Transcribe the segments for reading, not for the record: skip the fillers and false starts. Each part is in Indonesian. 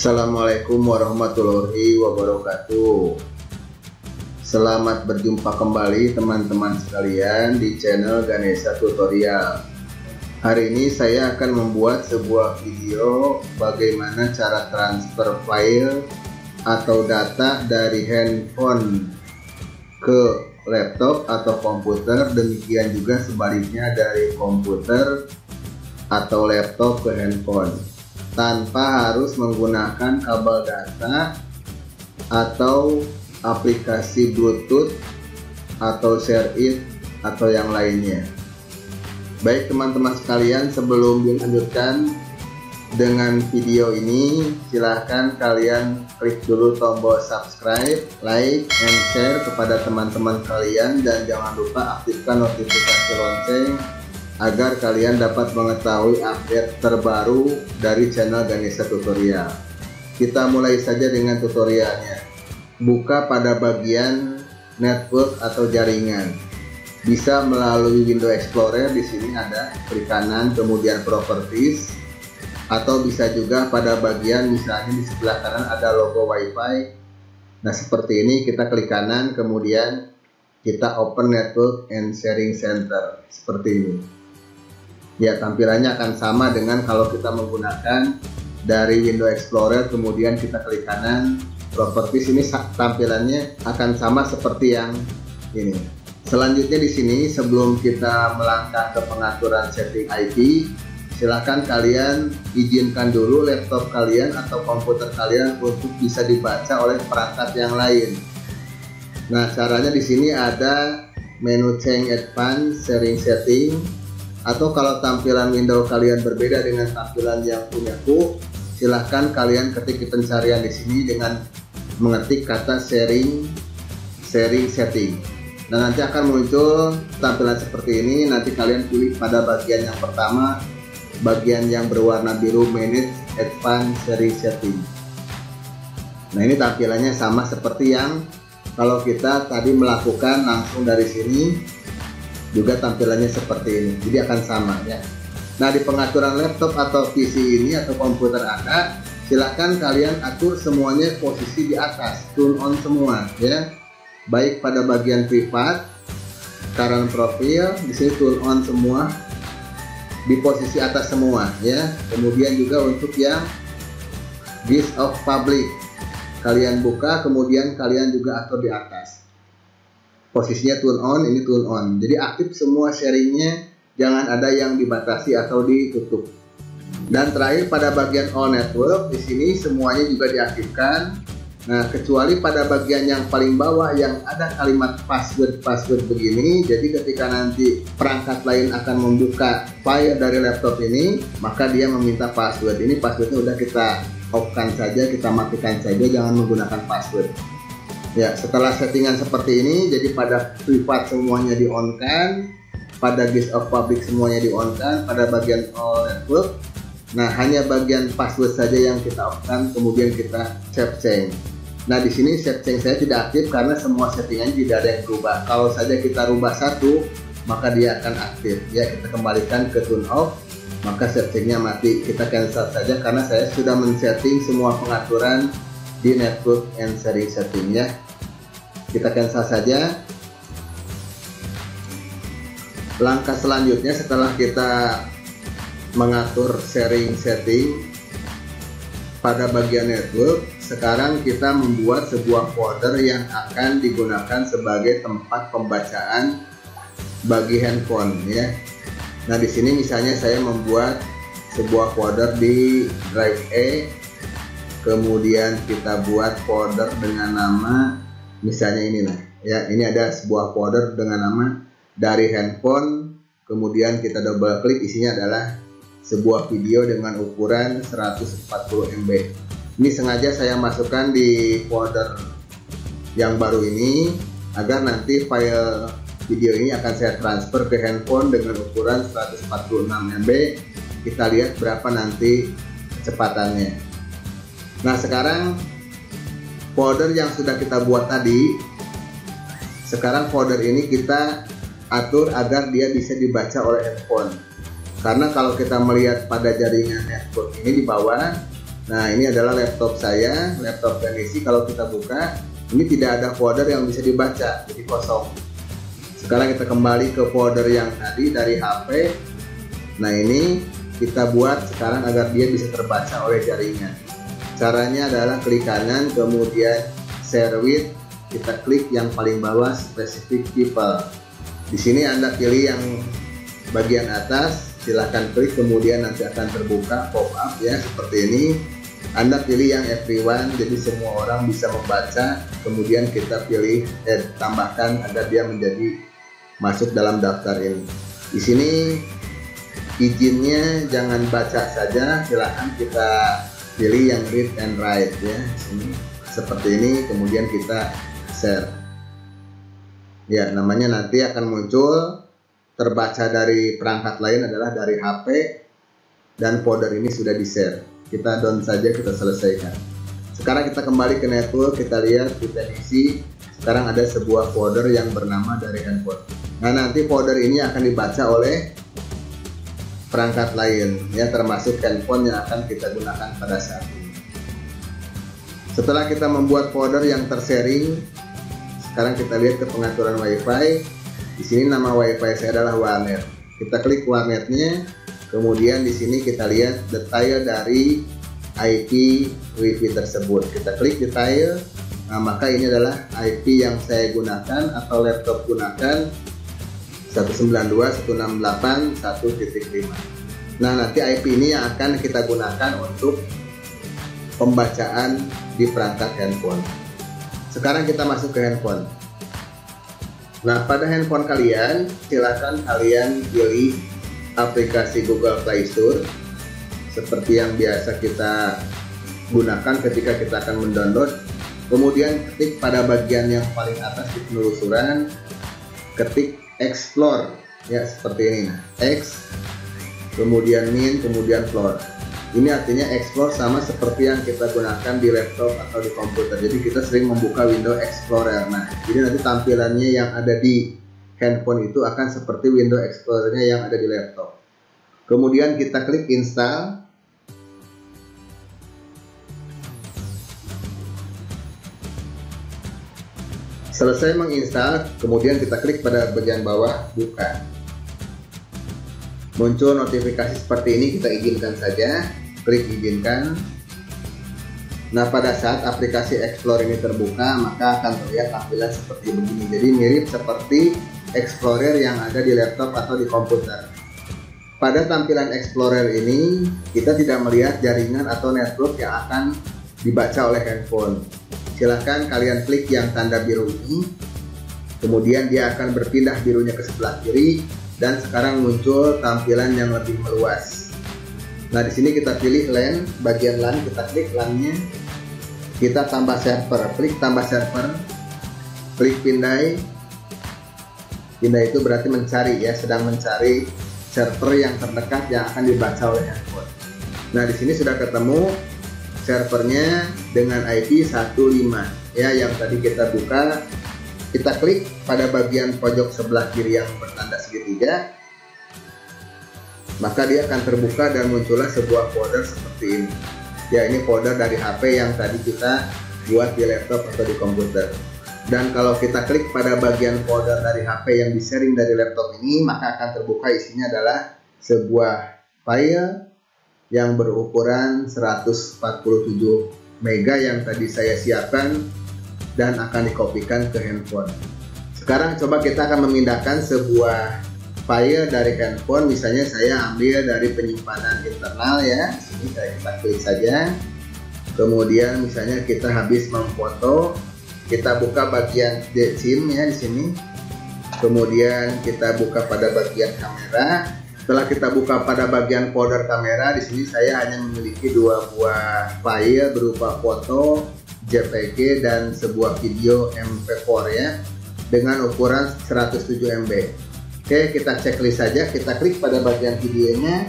Assalamualaikum warahmatullahi wabarakatuh. Selamat berjumpa kembali teman-teman sekalian di channel Ganesha Tutorial. Hari ini saya akan membuat sebuah video bagaimana cara transfer file atau data dari handphone ke laptop atau komputer, demikian juga sebaliknya dari komputer atau laptop ke handphone, tanpa harus menggunakan kabel data atau aplikasi Bluetooth atau ShareIt atau yang lainnya. Baik teman-teman sekalian, sebelum dilanjutkan dengan video ini, silahkan kalian klik dulu tombol subscribe, like, and share kepada teman-teman kalian, dan jangan lupa aktifkan notifikasi lonceng agar kalian dapat mengetahui update terbaru dari channel Ganesha Tutorial. Kita mulai saja dengan tutorialnya. Buka pada bagian network atau jaringan. Bisa melalui window explorer, di sini ada klik kanan kemudian properties, atau bisa juga pada bagian misalnya di sebelah kanan ada logo wifi. Nah seperti ini, kita klik kanan kemudian kita open network and sharing center seperti ini. Ya, tampilannya akan sama dengan kalau kita menggunakan dari window explorer kemudian kita klik kanan properties. Ini tampilannya akan sama seperti yang ini. Selanjutnya di sini, sebelum kita melangkah ke pengaturan setting IP, silakan kalian izinkan dulu laptop kalian atau komputer kalian untuk bisa dibaca oleh perangkat yang lain. Nah, caranya di sini ada menu change advanced sharing setting, atau kalau tampilan window kalian berbeda dengan tampilan yang punyaku, silahkan kalian ketik di pencarian di sini dengan mengetik kata sharing setting. Dan nanti akan muncul tampilan seperti ini. Nanti kalian pilih pada bagian yang pertama, bagian yang berwarna biru, manage advanced sharing setting. Nah, ini tampilannya sama seperti yang kalau kita tadi melakukan langsung dari sini, juga tampilannya seperti ini. Jadi akan sama ya. Nah, di pengaturan laptop atau PC ini atau komputer Anda, silakan kalian atur semuanya posisi di atas, turn on semua ya. Baik pada bagian privat, current profile, di sini turn on semua, di posisi atas semua ya. Kemudian juga untuk yang list of public, kalian buka kemudian kalian juga atur di atas. Posisinya turn on, ini turn on. Jadi aktif semua sharingnya, jangan ada yang dibatasi atau ditutup. Dan terakhir pada bagian all network, di sini semuanya juga diaktifkan. Nah, kecuali pada bagian yang paling bawah yang ada kalimat password begini. Jadi ketika nanti perangkat lain akan membuka file dari laptop ini, maka dia meminta password. Ini passwordnya udah kita off-kan saja, kita matikan saja, jangan menggunakan password. Ya, setelah settingan seperti ini, jadi pada privat semuanya di-on-kan, pada list of public semuanya di-on-kan, pada bagian all network. Nah, hanya bagian password saja yang kita off-kan, kemudian kita save change. Nah, di sini save change saya tidak aktif karena semua settingan tidak ada yang berubah. Kalau saja kita rubah satu, maka dia akan aktif. Ya, kita kembalikan ke turn off, maka save change-nya mati. Kita cancel saja karena saya sudah men-setting semua pengaturan di network and sharing setting ya. Kita cancel saja. Langkah selanjutnya setelah kita mengatur sharing setting pada bagian network, sekarang kita membuat sebuah folder yang akan digunakan sebagai tempat pembacaan bagi handphone ya. Nah, di sini misalnya saya membuat sebuah folder di drive E, kemudian kita buat folder dengan nama misalnya inilah ya. Ini ada sebuah folder dengan nama dari handphone, kemudian kita double klik, isinya adalah sebuah video dengan ukuran 140 MB. Ini sengaja saya masukkan di folder yang baru ini agar nanti file video ini akan saya transfer ke handphone dengan ukuran 146 MB. Kita lihat berapa nanti kecepatannya. Nah, sekarang folder yang sudah kita buat tadi, sekarang folder ini kita atur agar dia bisa dibaca oleh handphone. Karena kalau kita melihat pada jaringan network ini di bawah, Nah, ini adalah laptop saya, laptop Ganesha. Kalau kita buka, ini tidak ada folder yang bisa dibaca, jadi kosong. Sekarang kita kembali ke folder yang tadi dari HP. Nah, ini kita buat sekarang agar dia bisa terbaca oleh jaringan. Caranya adalah klik kanan, kemudian share with, kita klik yang paling bawah specific people. Di sini Anda pilih yang bagian atas, silahkan klik, kemudian nanti akan terbuka pop up ya seperti ini. Anda pilih yang everyone, jadi semua orang bisa membaca. Kemudian kita pilih tambahkan agar dia menjadi masuk dalam daftar ini. Di sini izinnya jangan baca saja, silahkan kita pilih yang read and write ya. Sini seperti ini, kemudian kita share. Ya, namanya nanti akan muncul terbaca dari perangkat lain adalah dari HP, dan folder ini sudah di share. Kita down saja, kita selesaikan. Sekarang kita kembali ke network, kita lihat, kita isi. Sekarang ada sebuah folder yang bernama dari handphone. Nah, nanti folder ini akan dibaca oleh perangkat lain ya, termasuk handphone yang akan kita gunakan pada saat ini. Setelah kita membuat folder yang tersharing, sekarang kita lihat ke pengaturan WiFi. Di sini nama WiFi saya adalah warnet. Kita klik warnetnya. Kemudian di sini kita lihat detail dari IP WiFi tersebut. Kita klik detail. Nah, maka ini adalah IP yang saya gunakan atau laptop gunakan 192.168.1.5. Nah, nanti IP ini yang akan kita gunakan untuk pembacaan di perangkat handphone. Sekarang kita masuk ke handphone. Nah, pada handphone kalian, silakan kalian pilih aplikasi Google Play Store seperti yang biasa kita gunakan ketika kita akan mendownload. Kemudian ketik pada bagian yang paling atas di penelusuran, ketik explore ya seperti ini. Nah, X kemudian min kemudian floor. Ini artinya explore sama seperti yang kita gunakan di laptop atau di komputer. Jadi kita sering membuka window explorer. Nah, jadi nanti tampilannya yang ada di handphone itu akan seperti window explorer-nya yang ada di laptop. Kemudian kita klik install. Selesai menginstal, kemudian kita klik pada bagian bawah buka. Muncul notifikasi seperti ini, kita izinkan saja. Klik izinkan. Nah, pada saat aplikasi Explorer ini terbuka, maka akan terlihat tampilan seperti begini. Jadi mirip seperti Explorer yang ada di laptop atau di komputer. Pada tampilan Explorer ini, kita tidak melihat jaringan atau network yang akan dibaca oleh handphone. Silahkan kalian klik yang tanda biru ini, kemudian dia akan berpindah birunya ke sebelah kiri, dan sekarang muncul tampilan yang lebih meluas. Nah, di sini kita pilih LAN, bagian LAN, kita klik LAN-nya, kita tambah server, klik tambah server, klik pindai. Pindai itu berarti mencari ya, sedang mencari server yang terdekat yang akan dibaca oleh handphone. Nah, di sini sudah ketemu servernya dengan IP 15 ya, yang tadi kita buka. Kita klik pada bagian pojok sebelah kiri yang bertanda segitiga, maka dia akan terbuka dan muncullah sebuah folder seperti ini ya. Ini folder dari HP yang tadi kita buat di laptop atau di komputer. Dan kalau kita klik pada bagian folder dari HP yang di-sharing dari laptop ini, maka akan terbuka isinya adalah sebuah file yang berukuran 147 MB yang tadi saya siapkan dan akan dikopikan ke handphone. Sekarang coba kita akan memindahkan sebuah file dari handphone. Misalnya saya ambil dari penyimpanan internal ya. Sini kita klik saja. Kemudian misalnya kita habis memfoto, kita buka bagian SIM ya di sini. Kemudian kita buka pada bagian kamera. Setelah kita buka pada bagian folder kamera, di sini saya hanya memiliki dua buah file berupa foto JPG dan sebuah video MP4 ya, dengan ukuran 107 MB. Oke, kita checklist saja. Kita klik pada bagian videonya.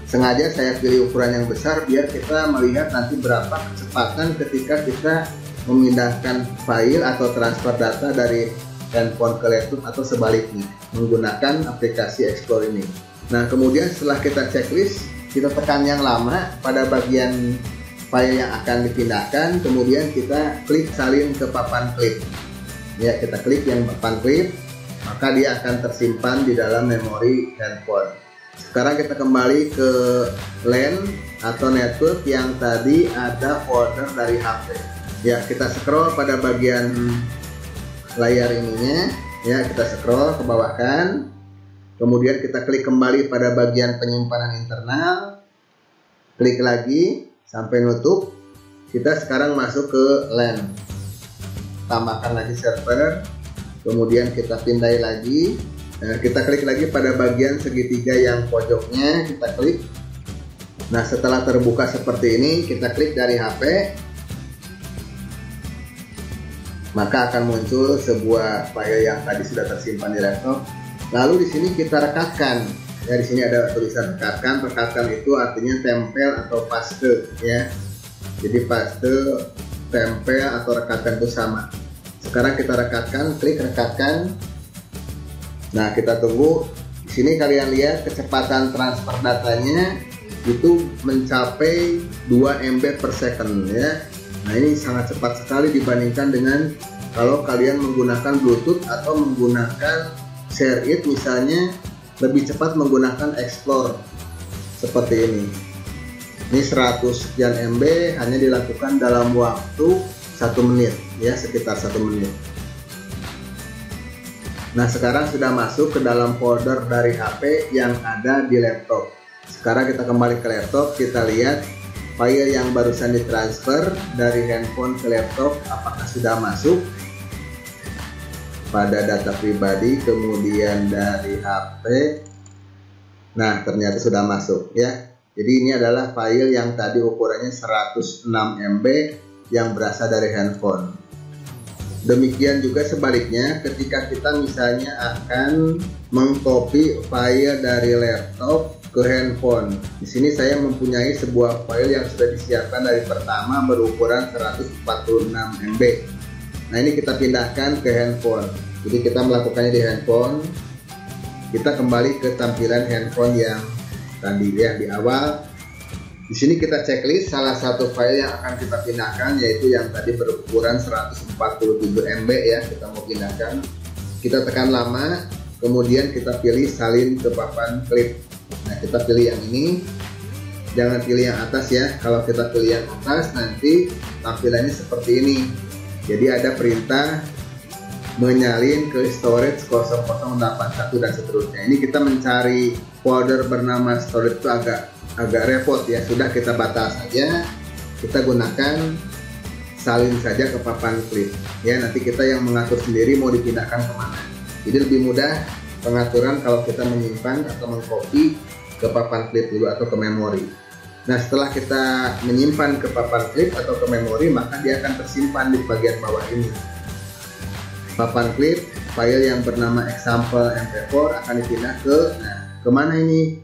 Sengaja saya pilih ukuran yang besar biar kita melihat nanti berapa kecepatan ketika kita memindahkan file atau transfer data dari handphone ke laptop atau sebaliknya menggunakan aplikasi Explore ini. Nah, kemudian setelah kita checklist, kita tekan yang lama pada bagian file yang akan dipindahkan, kemudian kita klik salin ke papan klip. Ya, kita klik yang papan klip, maka dia akan tersimpan di dalam memori handphone. Sekarang kita kembali ke LAN atau network yang tadi ada folder dari HP. Ya, kita scroll pada bagian layar ininya. Ya, kita scroll ke bawah kan. Kemudian kita klik kembali pada bagian penyimpanan internal. Klik lagi sampai nutup. Kita sekarang masuk ke LAN. Tambahkan lagi server. Kemudian kita pindai lagi. Kita klik lagi pada bagian segitiga yang pojoknya. Kita klik. Nah, setelah terbuka seperti ini, kita klik dari HP. Maka akan muncul sebuah file yang tadi sudah tersimpan di laptop. Lalu di sini kita rekatkan. Ya, di sini ada tulisan rekatkan. Rekatkan itu artinya tempel atau paste, ya. Jadi paste, tempel atau rekatkan itu sama. Sekarang kita rekatkan, klik rekatkan. Nah, kita tunggu. Di sini kalian lihat kecepatan transfer datanya itu mencapai 2 MB per second, ya. Nah, ini sangat cepat sekali dibandingkan dengan kalau kalian menggunakan Bluetooth atau menggunakan ShareIt, misalnya lebih cepat menggunakan Explore seperti ini. Ini 100 sekian MB hanya dilakukan dalam waktu 1 menit, ya, sekitar 1 menit. Nah, sekarang sudah masuk ke dalam folder dari HP yang ada di laptop. Sekarang kita kembali ke laptop, kita lihat file yang barusan ditransfer dari handphone ke laptop apakah sudah masuk pada data pribadi, kemudian dari HP. Nah, ternyata sudah masuk, ya. Jadi ini adalah file yang tadi ukurannya 106 MB yang berasal dari handphone. Demikian juga sebaliknya ketika kita misalnya akan mengcopy file dari laptop ke handphone. Di sini saya mempunyai sebuah file yang sudah disiapkan dari pertama berukuran 146 MB. Nah, ini kita pindahkan ke handphone. Jadi kita melakukannya di handphone. Kita kembali ke tampilan handphone yang tadi, ya, di awal. Di sini kita checklist salah satu file yang akan kita pindahkan, yaitu yang tadi berukuran 147 MB, ya, kita mau pindahkan. Kita tekan lama, kemudian kita pilih salin ke papan klip. Nah, kita pilih yang ini, jangan pilih yang atas, ya. Kalau kita pilih yang atas nanti tampilannya seperti ini. Jadi ada perintah menyalin ke storage 0081 dan seterusnya. Ini kita mencari folder bernama storage itu agak repot, ya. Sudah kita batas saja, kita gunakan salin saja ke papan klip, ya. Nanti kita yang mengatur sendiri mau dipindahkan kemana. Jadi lebih mudah pengaturan kalau kita menyimpan atau mengcopy ke papan klip dulu atau ke memori. Nah, setelah kita menyimpan ke papan klip atau ke memori, maka dia akan tersimpan di bagian bawah ini. Papan klip, file yang bernama example mp4 akan dipindah ke, nah, kemana ini?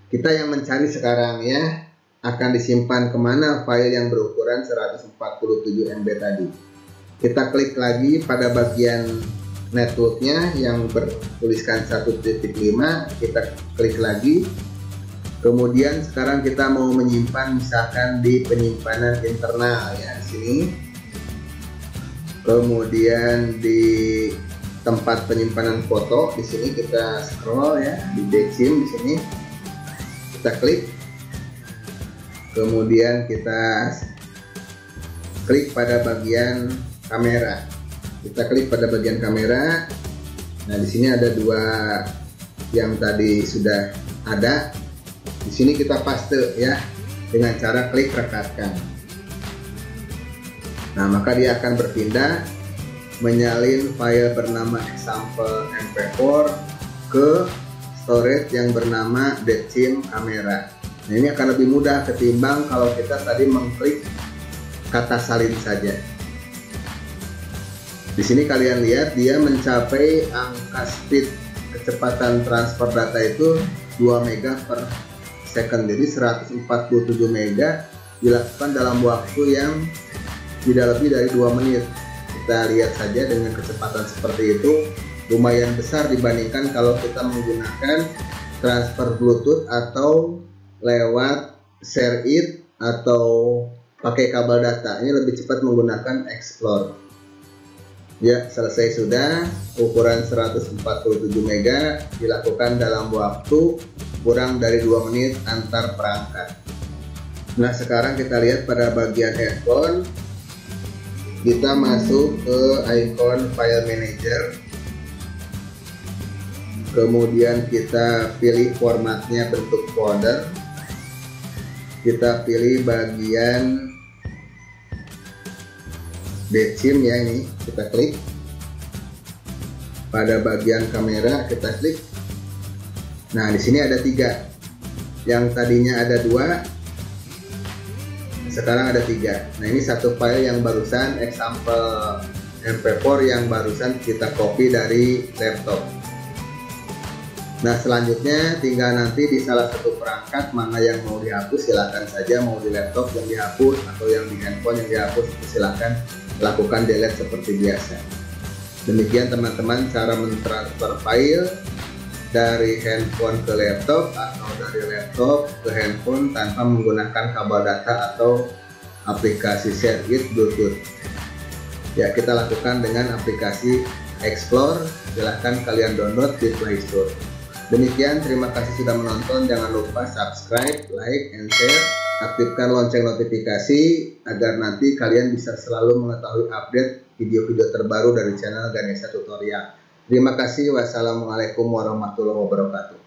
Kita yang mencari sekarang, ya. Akan disimpan kemana file yang berukuran 147 MB tadi. Kita klik lagi pada bagian networknya yang bertuliskan 1.5, kita klik lagi. Kemudian sekarang kita mau menyimpan misalkan di penyimpanan internal, ya, di sini. Kemudian di tempat penyimpanan foto di sini kita scroll, ya, di Decim di sini. Kita klik. Kemudian kita klik pada bagian kamera. Kita klik pada bagian kamera. Nah, di sini ada dua yang tadi sudah ada. Di sini kita paste, ya, dengan cara klik rekatkan. Nah, maka dia akan berpindah menyalin file bernama example mp4 ke storage yang bernama Decim kamera. Nah, ini akan lebih mudah ketimbang kalau kita tadi mengklik kata salin saja. Di sini kalian lihat dia mencapai angka speed kecepatan transfer data itu 2 MB per second. Jadi 147 MB dilakukan dalam waktu yang tidak lebih dari 2 menit. Kita lihat saja dengan kecepatan seperti itu lumayan besar dibandingkan kalau kita menggunakan transfer Bluetooth atau lewat ShareIt atau pakai kabel data. Ini lebih cepat menggunakan Explore. Ya, selesai sudah. Ukuran 147 MB dilakukan dalam waktu kurang dari 2 menit antar perangkat. Nah, sekarang kita lihat pada bagian handphone. Kita masuk ke icon File Manager. Kemudian kita pilih formatnya bentuk folder. Kita pilih bagian Decim ya, ini kita klik. Pada bagian kamera kita klik. Nah, di sini ada 3. Yang tadinya ada 2, sekarang ada 3. Nah, ini satu file yang barusan example MP4 yang barusan kita copy dari laptop. Nah, selanjutnya tinggal nanti di salah satu perangkat mana yang mau dihapus, silahkan saja. Mau di laptop yang dihapus atau yang di handphone yang dihapus, silahkan lakukan delete seperti biasa. Demikian teman-teman cara mentransfer file dari handphone ke laptop atau dari laptop ke handphone tanpa menggunakan kabel data atau aplikasi ShareIt Bluetooth. Ya, kita lakukan dengan aplikasi Explore. Silahkan kalian download di Play Store. Demikian, terima kasih sudah menonton. Jangan lupa subscribe, like, and share. Aktifkan lonceng notifikasi agar nanti kalian bisa selalu mengetahui update video-video terbaru dari channel Ganesha Tutorial. Terima kasih. Wassalamualaikum warahmatullahi wabarakatuh.